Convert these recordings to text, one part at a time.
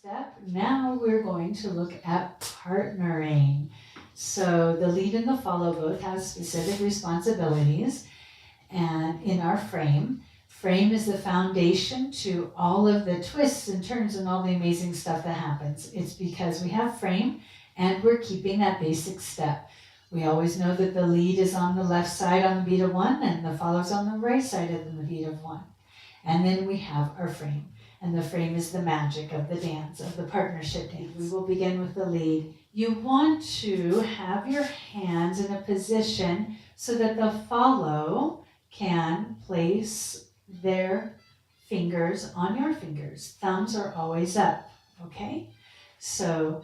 step. Now we're going to look at partnering. So the lead and the follow both have specific responsibilities, and in our frame is the foundation to all of the twists and turns and all the amazing stuff that happens. It's because we have frame and we're keeping that basic step. We always know that the lead is on the left side on the beat of 1 and the follow's on the right side of the beat of 1. And then we have our frame. And the frame is the magic of the dance, of the partnership dance. We will begin with the lead. You want to have your hands in a position so that the follow can place their fingers on your fingers. Thumbs are always up, okay? So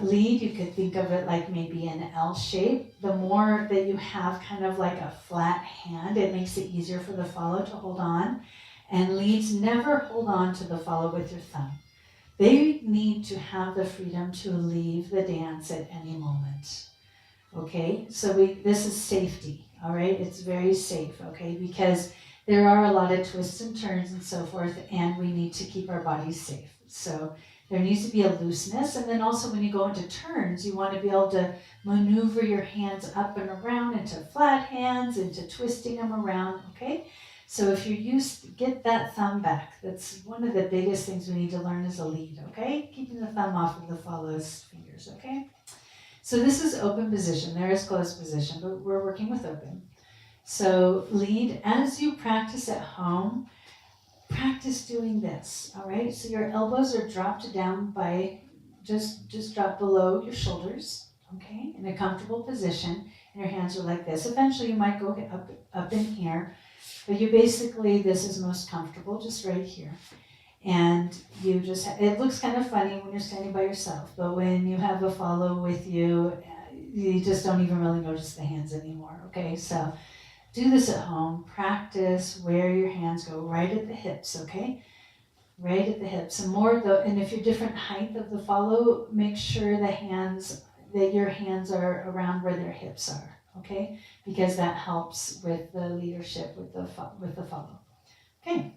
lead, you could think of it like maybe an L shape. The more that you have kind of like a flat hand, it makes it easier for the follow to hold on. And leads never hold on to the follow with your thumb. They need to have the freedom to leave the dance at any moment. Okay, so this is safety, all right? It's very safe, okay? Because there are a lot of twists and turns and so forth, and we need to keep our bodies safe. So there needs to be a looseness, and then also when you go into turns, you want to be able to maneuver your hands up and around into flat hands, into twisting them around, okay? So if you're used to get that thumb back. That's one of the biggest things we need to learn as a lead, okay? Keeping the thumb off of the follow's fingers, okay? So this is open position. There is closed position, but we're working with open. So lead, as you practice at home, practice doing this, all right? So your elbows are dropped down by, just drop below your shoulders, okay? In a comfortable position, and your hands are like this. Eventually you might go up in here, but you basically, this is most comfortable, just right here. And you just, it looks kind of funny when you're standing by yourself, but when you have a follow with you, you just don't even really notice the hands anymore, okay? So do this at home, practice where your hands go, right at the hips, okay? Right at the hips. And if you're different height of the follow, make sure that your hands are around where their hips are. Okay, because that helps with the leadership with the follow. Okay,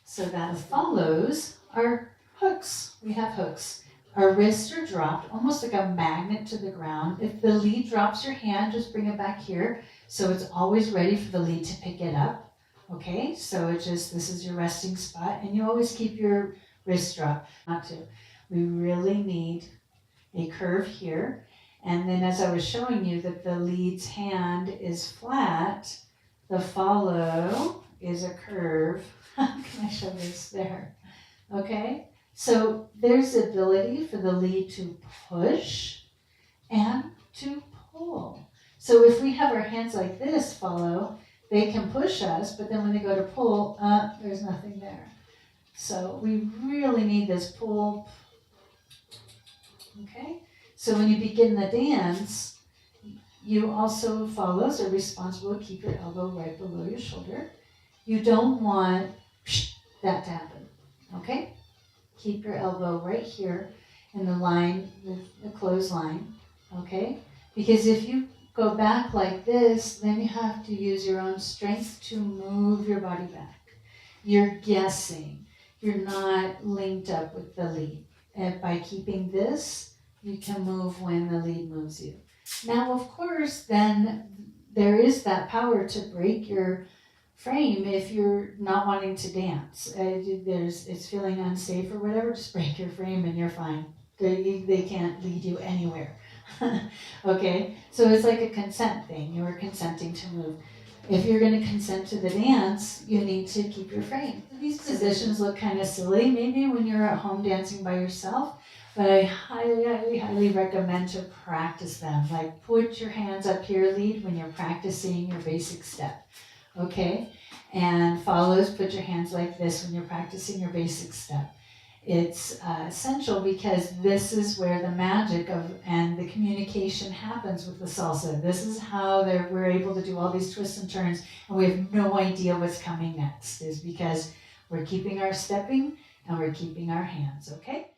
so that follows our hooks. We have hooks. Our wrists are dropped, almost like a magnet to the ground. If the lead drops your hand, just bring it back here, so it's always ready for the lead to pick it up. Okay, so this is your resting spot, and you always keep your wrist dropped. Not to. We really need a curve here. And then as I was showing you that the lead's hand is flat, the follow is a curve. Can I show this there? Okay, so there's the ability for the lead to push and to pull. So if we have our hands like this, follow, they can push us, but then when they go to pull, there's nothing there. So we really need this pull, okay? So when you begin the dance, you also, follows are responsible to keep your elbow right below your shoulder. You don't want that to happen, okay? Keep your elbow right here in the line, the closed line, okay? Because if you go back like this, then you have to use your own strength to move your body back. You're guessing. You're not linked up with the lead. And by keeping this, you can move when the lead moves you. Now, of course, then there is that power to break your frame if you're not wanting to dance. It's feeling unsafe or whatever, just break your frame and you're fine. They can't lead you anywhere. Okay, so it's like a consent thing. You are consenting to move. If you're going to consent to the dance, you need to keep your frame. These positions look kind of silly, maybe when you're at home dancing by yourself, but I highly, highly, highly recommend to practice them. Like put your hands up here, lead, when you're practicing your basic step, okay? And follows, put your hands like this when you're practicing your basic step. It's essential because this is where the magic and the communication happens with the salsa. This is how we're able to do all these twists and turns, and we have no idea what's coming next, is because we're keeping our stepping and we're keeping our hands, okay?